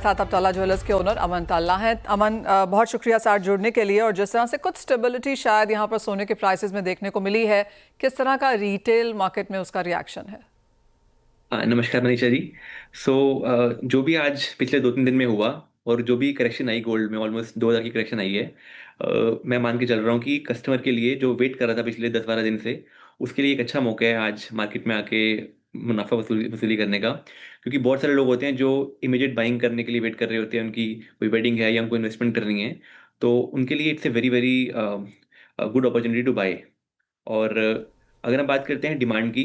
साथ अब ताला ज्वेलर्स के ओनर अमन ताला हैं। अमन, बहुत शुक्रिया साथ जुड़ने के लिए। और जिस तरह से कुछ स्टेबिलिटी शायद यहाँ पर सोने के प्राइसेस में देखने को मिली है, किस तरह का रिटेल मार्केट में उसका रिएक्शन है? नमस्कार मनीषा जी। सो जो भी आज पिछले 2-3 दिन में हुआ और जो भी करेक्शन आई गोल्ड में, ऑलमोस्ट 2000 की करेक्शन आई है। मैं मान के चल रहा हूँ कि कस्टमर के लिए जो वेट कर रहा था पिछले 10-12 दिन से, उसके लिए एक अच्छा मौका है आज मार्केट में आके मुनाफा वसूली वसूली करने का। क्योंकि बहुत सारे लोग होते हैं जो इमीडिएट बाइंग करने के लिए वेट कर रहे होते हैं, उनकी कोई वेडिंग है या उनको इन्वेस्टमेंट करनी है, तो उनके लिए it's a very very good opportunity to buy. और अगर हम बात करते हैं डिमांड की,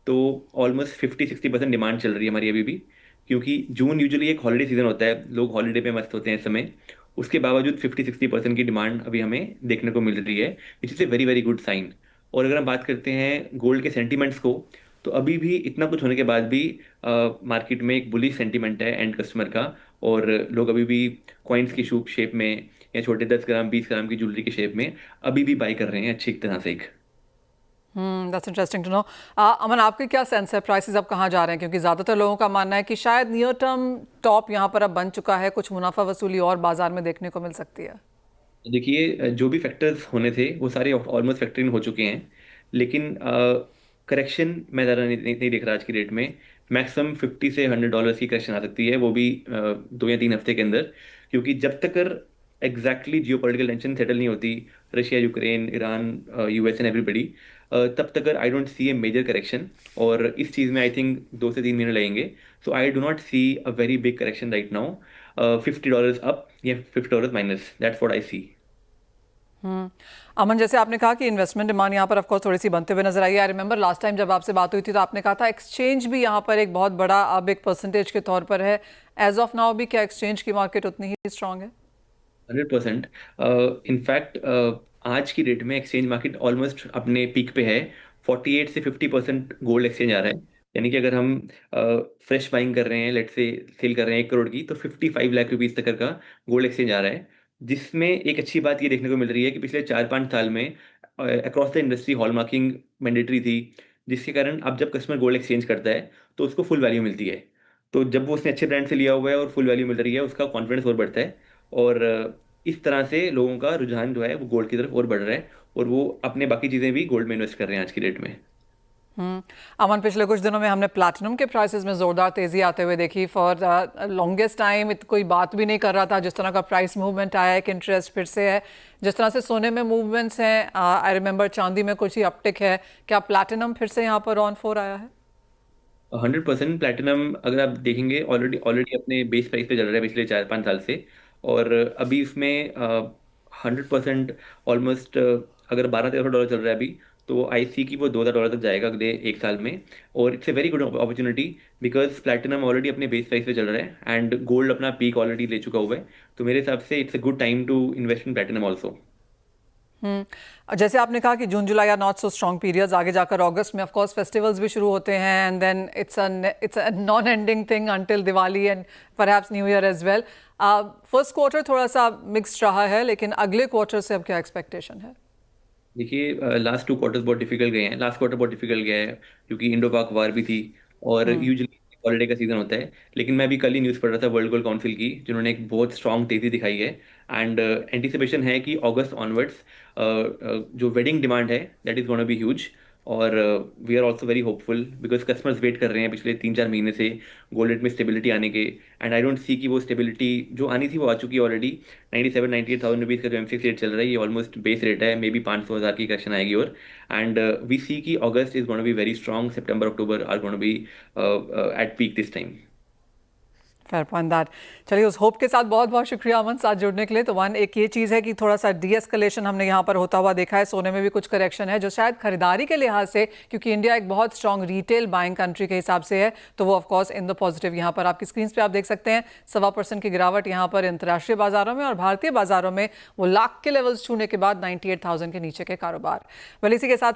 तो ऑलमोस्ट 50-60% डिमांड चल रही है हमारी अभी भी। क्योंकि जून यूजुअली एक हॉलिडे सीजन होता है, लोग हॉलिडे पे मस्त होते हैं इस समय। उसके बावजूद 50-60% की डिमांड अभी हमें देखने को मिल रही है, which is a very very good sign. और अगर हम बात करते हैं गोल्ड के सेंटीमेंट्स को, तो अभी भी इतना कुछ होने के बाद भी मार्केट में एक बुलिश सेंटीमेंट है एंड कस्टमर का। और लोग अभी भी कॉइन्स की शेप में या छोटे 10 ग्राम 20 ग्राम की ज्वेलरी की शेप में अभी भी बाई कर रहे हैं अच्छी तरह से। That's interesting to know. Aman, आपके क्या सेंस है, प्राइसेस अब कहाँ जा रहे हैं? क्योंकि ज़्यादातर लोगों का मानना है कि शायद नियर टर्म टॉप यहाँ पर अब बन चुका है, कुछ मुनाफा वसूली और बाजार में देखने को मिल सकती है। देखिए, जो भी फैक्टर्स होने थे वो सारे ऑलमोस्ट फैक्टर इन हो चुके हैं। लेकिन करेक्शन मैं ज़्यादा नहीं देख रहा आज की डेट में। मैक्सिमम $50 से $100 की करेक्शन आ सकती है, वो भी 2 या 3 हफ्ते के अंदर। क्योंकि जब तक exactly geopolitical tension settle नहीं होती, Russia Ukraine Iran US and everybody, तब तक I don't see a major correction. और इस चीज़ में आई थिंक 2 से 3 महीने लगेंगे। So I do not see a very big correction right now. $50 up या $50 minus, that's what I see. Aman, जैसे आपने कहा कि इन्वेस्टमेंट डिमांड यहाँ पर ऑफ कोर्स थोड़ी सी बनते हुए नजर आई है। आई रिमेंबर लास्ट टाइम जब आपसे बात हुई थी तो आपने कहा था एक्सचेंज भी यहाँ पर एक बहुत बड़ा अब एक परसेंटेज के तौर पर है। एज ऑफ नाउ भी क्या एक्सचेंज की मार्केट उतनी ही स्ट्रांग है? 100%। इनफैक्ट आज की डेट में एक्सचेंज मार्केट ऑलमोस्ट अपने पीक पे है। 48 से 50% गोल्ड एक्सचेंज आ रहा है। यानी कि अगर हम फ्रेश बाइंग कर रहे हैं, लेट से सेल कर रहे हैं 1 करोड़ की, तो 55 लाख रुपीज तक का गोल्ड एक्सचेंज आ रहा है। जिसमें एक अच्छी बात ये देखने को मिल रही है कि पिछले 4-5 साल में across the industry hallmarking mandatory थी, जिसके कारण अब जब कस्टमर गोल्ड एक्सचेंज करता है तो उसको फुल वैल्यू मिलती है। तो जब वो उसने अच्छे ब्रांड से लिया हुआ है और फुल वैल्यू मिल रही है, उसका कॉन्फिडेंस और बढ़ता है। और इस तरह से लोगों का रुझान जो है वो गोल्ड की तरफ और बढ़ रहा है, और वो अपने बाकी चीज़ें भी गोल्ड में इन्वेस्ट कर रहे हैं आज की डेट में। अमन, पिछले कुछ दिनों में हमने प्लैटिनम के प्राइसेस में जोरदार तेजी आते हुए देखी। फॉर लॉन्गेस्ट टाइम कोई बात भी नहीं कर रहा था जिस तरह का प्राइस मूवमेंट आया है कि इंटरेस्ट फिर से है। जिस तरह से सोने में मूवमेंट्स हैं, आई रिमेंबर चांदी में कुछ ही अपटिक है। क्या प्लैटिनम फिर से यहाँ पर ऑन फोर आया है? 100% प्लैटिनम अगर आप देखेंगे ऑलरेडी ऑलरेडी अपने बेस प्राइस पे चल रहा है पिछले 4-5 साल से। और अभी इसमें 100% ऑलमोस्ट अगर $1200-1300 चल रहा है अभी, तो आई सी कि वो $2000 तक जाएगा अगले 1 साल में। और it's a very good opportunity, because platinum already अपने बेस प्राइस पे चल रहा है एंड गोल्ड अपना पीक ऑलरेडी ले चुका हुआ है। तो मेरे हिसाब से it's a good time to invest in platinum also. जैसे आपने कहा कि जून जुलाई या नॉट सो स्ट्रॉन्ग पीरियड्स, आगे जाकर अगस्त में ऑफ कोर्स फेस्टिवल्स भी शुरू होते हैं and then it's a non ending thing until Diwali and perhaps new year as well. First quarter थोड़ा सा मिक्स्ड रहा है, लेकिन अगले क्वार्टर से अब क्या एक्सपेक्टेशन है? देखिए, लास्ट 2 क्वार्टर्स बहुत डिफिकल्ट गए हैं। लास्ट क्वार्टर बहुत डिफिकल्ट गया है क्योंकि इंडो पाक वार भी थी, और यूजुअली हॉलीडे का सीजन होता है। लेकिन मैं अभी कल ही न्यूज़ पढ़ रहा था वर्ल्ड गोल्ड काउंसिल की, जिन्होंने एक बहुत स्ट्रांग तेजी दिखाई है। एंड एंटिसिपेशन है कि अगस्त ऑनवर्ड्स जो वेडिंग डिमांड है that is gonna be huge. और we are also very hopeful because customers wait कर रहे हैं पिछले 3-4 महीने से गोल्ड रेट में स्टेबिलिटी आने के। एंड आई डोंट सी कि वो स्टेबिलिटी जो आनी थी वो आ चुकी है ऑलरेडी। 97-98 थाउजेंड रुपीज़ का जो एमसीक्स रेट चल रहा है, ये ऑलमोस्ट बेस रेट है। मे बी 500,000 की करेक्शन आएगी। और एंड वी सी कि August is gonna be very strong, September October are gonna be at peak this time. Fair point that. चलिए, उस होप के साथ बहुत बहुत शुक्रिया अमन साथ जुड़ने के लिए। तो वन एक ये चीज़ है कि थोड़ा सा डीएस्केलेशन हमने यहाँ पर होता हुआ देखा है। सोने में भी कुछ करेक्शन है जो शायद खरीदारी के लिहाज से, क्योंकि इंडिया एक बहुत स्ट्रॉन्ग रिटेल बाइंग कंट्री के हिसाब से है, तो वो ऑफकोर्स इन द पॉजिटिव। यहाँ पर आपकी स्क्रीन पे आप देख सकते हैं 1.25% की गिरावट यहाँ पर अंतर्राष्ट्रीय बाजारों में, और भारतीय बाजारों में वो लाख के लेवल्स छूने के बाद 98,000 के नीचे के कारोबार। वेल, इसी के साथ